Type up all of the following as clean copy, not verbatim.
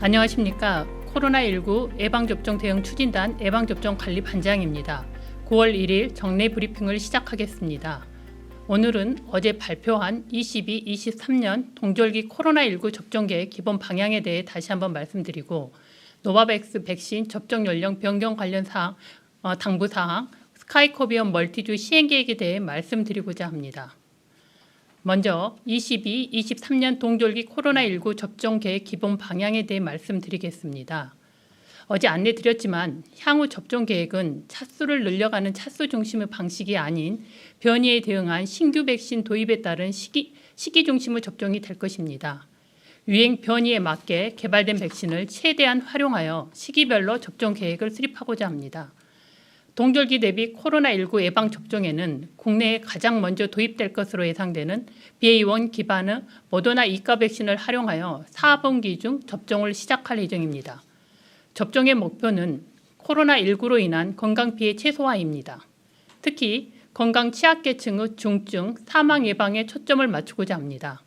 안녕하십니까. 코로나19 예방접종 대응 추진단 예방접종 관리 반장입니다. 9월 1일 정례 브리핑을 시작하겠습니다. 오늘은 어제 발표한 22-23년 동절기 코로나19 접종계획 기본 방향에 대해 다시 한번 말씀드리고 노바백스 백신 접종 연령 변경 관련 사항, 당부사항, 스카이코비언 멀티주 시행계획에 대해 말씀드리고자 합니다. 먼저 22-23년 동절기 코로나19 접종계획 기본 방향에 대해 말씀드리겠습니다. 어제 안내드렸지만 향후 접종계획은 차수를 늘려가는 차수 중심의 방식이 아닌 변이에 대응한 신규 백신 도입에 따른 시기 중심의 접종이 될 것입니다. 유행 변이에 맞게 개발된 백신을 최대한 활용하여 시기별로 접종계획을 수립하고자 합니다. 동절기 대비 코로나19 예방접종에는 국내에 가장 먼저 도입될 것으로 예상되는 BA.1 기반의 모더나 2가 백신을 활용하여 4분기 중 접종을 시작할 예정입니다. 접종의 목표는 코로나19로 인한 건강 피해 최소화입니다. 특히 건강 취약계층의 중증, 사망 예방에 초점을 맞추고자 합니다.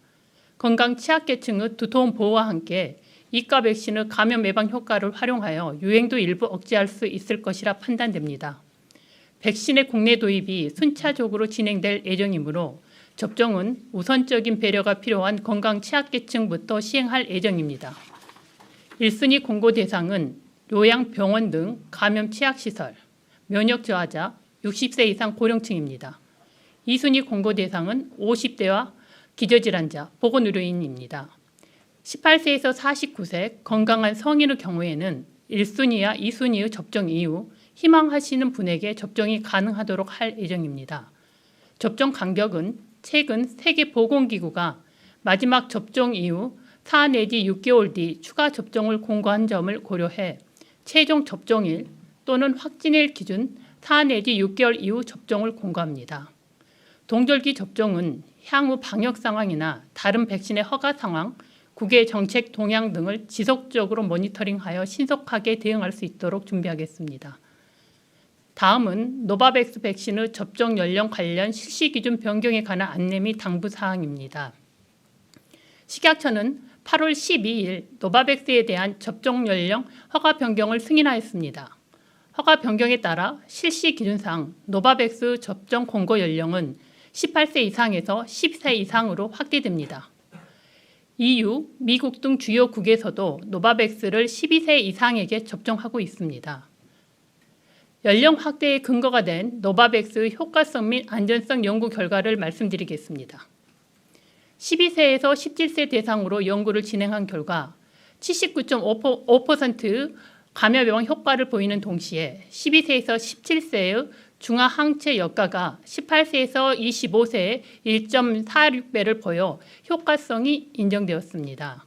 건강 취약계층의 두터운 보호와 함께 2가 백신의 감염 예방 효과를 활용하여 유행도 일부 억제할 수 있을 것이라 판단됩니다. 백신의 국내 도입이 순차적으로 진행될 예정이므로 접종은 우선적인 배려가 필요한 건강 취약계층부터 시행할 예정입니다. 1순위 공고 대상은 요양병원 등 감염 취약시설, 면역 저하자, 60세 이상 고령층입니다. 2순위 공고 대상은 50대와 기저질환자, 보건의료인입니다. 18세에서 49세 건강한 성인의 경우에는 1순위와 2순위의 접종 이후 희망하시는 분에게 접종이 가능하도록 할 예정입니다. 접종 간격은 최근 세계보건기구가 마지막 접종 이후 4 내지 6개월 뒤 추가 접종을 공고한 점을 고려해 최종 접종일 또는 확진일 기준 4 내지 6개월 이후 접종을 공고합니다. 동절기 접종은 향후 방역 상황이나 다른 백신의 허가 상황, 국외 정책 동향 등을 지속적으로 모니터링하여 신속하게 대응할 수 있도록 준비하겠습니다. 다음은 노바백스 백신의 접종 연령 관련 실시 기준 변경에 관한 안내 및 당부 사항입니다. 식약처는 8월 12일 노바백스에 대한 접종 연령 허가 변경을 승인하였습니다. 허가 변경에 따라 실시 기준상 노바백스 접종 공고 연령은 18세 이상에서 10세 이상으로 확대됩니다. EU, 미국 등 주요국에서도 노바백스를 12세 이상에게 접종하고 있습니다. 연령 확대에 근거가 된 노바백스의 효과성 및 안전성 연구 결과를 말씀드리겠습니다. 12세에서 17세 대상으로 연구를 진행한 결과 79.5% 감염 예방 효과를 보이는 동시에 12세에서 17세의 중화 항체 역가가 18세에서 25세의 1.46배를 보여 효과성이 인정되었습니다.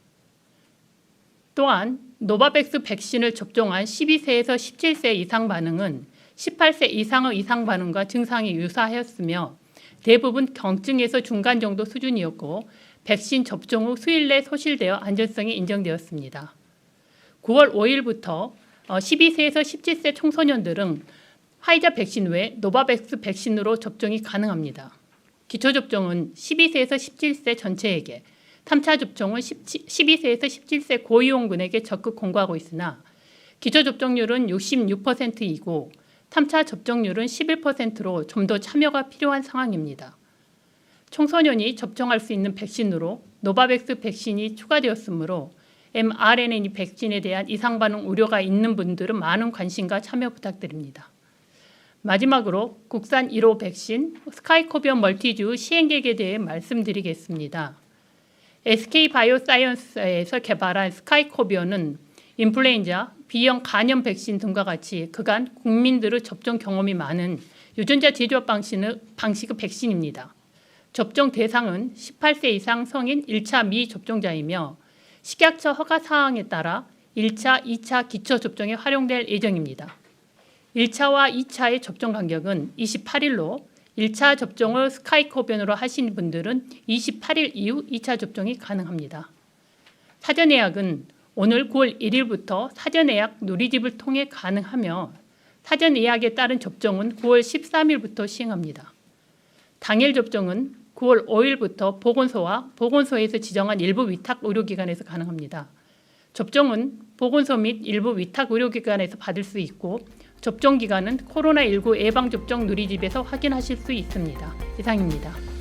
또한 노바백스 백신을 접종한 12세에서 17세 이상 반응은 18세 이상의 이상 반응과 증상이 유사하였으며 대부분 경증에서 중간 정도 수준이었고 백신 접종 후 수일 내 소실되어 안전성이 인정되었습니다. 9월 5일부터 12세에서 17세 청소년들은 화이자 백신 외 노바백스 백신으로 접종이 가능합니다. 기초접종은 12세에서 17세 전체에게, 3차 접종은 12세에서 17세 고위험군에게 적극 공고하고 있으나 기초접종률은 66%이고 3차 접종률은 11%로 좀 더 참여가 필요한 상황입니다. 청소년이 접종할 수 있는 백신으로 노바백스 백신이 추가되었으므로 mRNA 백신에 대한 이상 반응 우려가 있는 분들은 많은 관심과 참여 부탁드립니다. 마지막으로 국산 1호 백신 스카이코비언 멀티주 시행계획에 대해 말씀드리겠습니다. SK바이오사이언스에서 개발한 스카이코비언은 인플루엔자, B형 간염 백신 등과 같이 그간 국민들의 접종 경험이 많은 유전자 제조업 방식의 백신입니다. 접종 대상은 18세 이상 성인 1차 미접종자이며 식약처 허가 사항에 따라 1차, 2차 기초 접종에 활용될 예정입니다. 1차와 2차의 접종 간격은 28일로 1차 접종을 스카이코비언으로 하신 분들은 28일 이후 2차 접종이 가능합니다. 사전 예약은 오늘 9월 1일부터 사전 예약 누리집을 통해 가능하며 사전 예약에 따른 접종은 9월 13일부터 시행합니다. 당일 접종은 9월 5일부터 보건소와 보건소에서 지정한 일부 위탁 의료기관에서 가능합니다. 접종은 보건소 및 일부 위탁 의료기관에서 받을 수 있고 접종 기간은 코로나19 예방접종 누리집에서 확인하실 수 있습니다. 이상입니다.